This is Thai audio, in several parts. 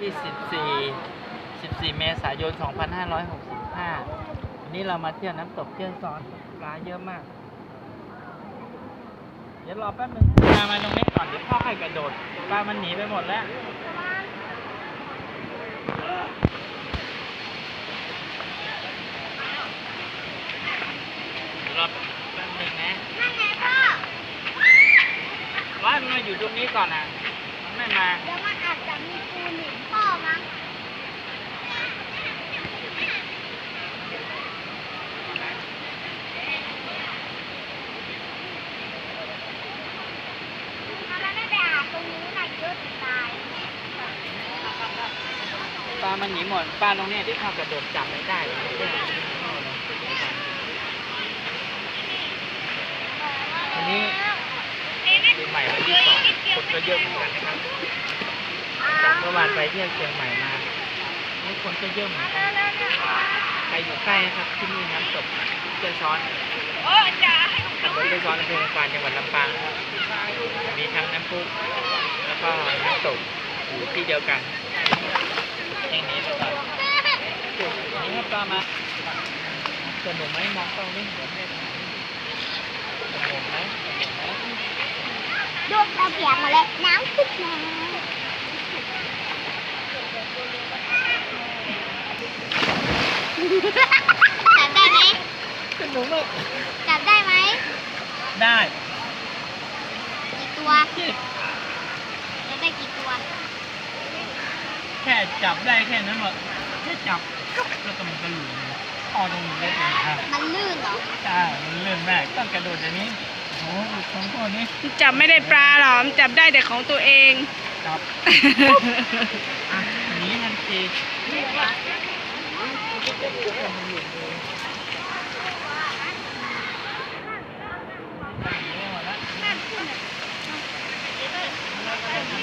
ที่14เมษายน 2565 วันนี้เรามาเที่ยวน้ำตกเที่ยวซ้อนปลาเยอะมาก เดี๋ยวรอแป๊บนึงมาตรงนี้ก่อนเดี๋ยวพ่อให้กระโดดปลามันหนีไปหมดแล้วรอแป๊บนึงนะ นั่นไงพ่อ ว่ามันมาอยู่ตรงนี้ก่อนนะมันไม่มา เดี๋ยวมันอาจจะมีปูหนีบพ่อมั้งถ้ามันไม่ไปอาบตรงนี้น่ะเยอะจะตาย ปลามันหนีหมดปลาตรงนี้ที่พ่อกระโดดจับไม่ได้เลยวันนี้ปีใหม่วันที่2คนก็เยอะเหมือนกันนะครับจากเมื่อวานไปเที่ยวเชียงใหม่มานี่คนก็เยอะเหมือนกันใครอยู่ใกล้นะครับที่นี่น้ำตกเจ้าซ้อนตำบลเจ้าซ้อนอำเภอเมืองปานจังหวัดลำปางนะครับมีทั้งน้ำพุแล้วก็น้ำตกอยู่ที่เดียวกันแห่งนี้นะครับนี่ให้ปลามาสนุกไหมมองกล้องนี่เดี๋ยวให้ถ่ายสนุกไหมสนุกไหม ดูเราเปียกหมดเลยน้ำขึ้นมาจับได้ไหม สนุกมาก จับได้ไหม ได้ กี่ตัวจะได้กี่ตัว แค่จับได้แค่นั้นหมดแค่จับแล้วก็มันก็หลุดเลยพอตรงนี้ได้เลยครับ มันลื่นเหรอ ใช่มันเลื่อนมากต้องกระโดดอย่างนี้โอ้โหของพวกนี้ จับไม่ได้ปลาหรอจับได้แต่ของตัวเอง จับอ่ะหนีทันที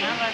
น้ำเลย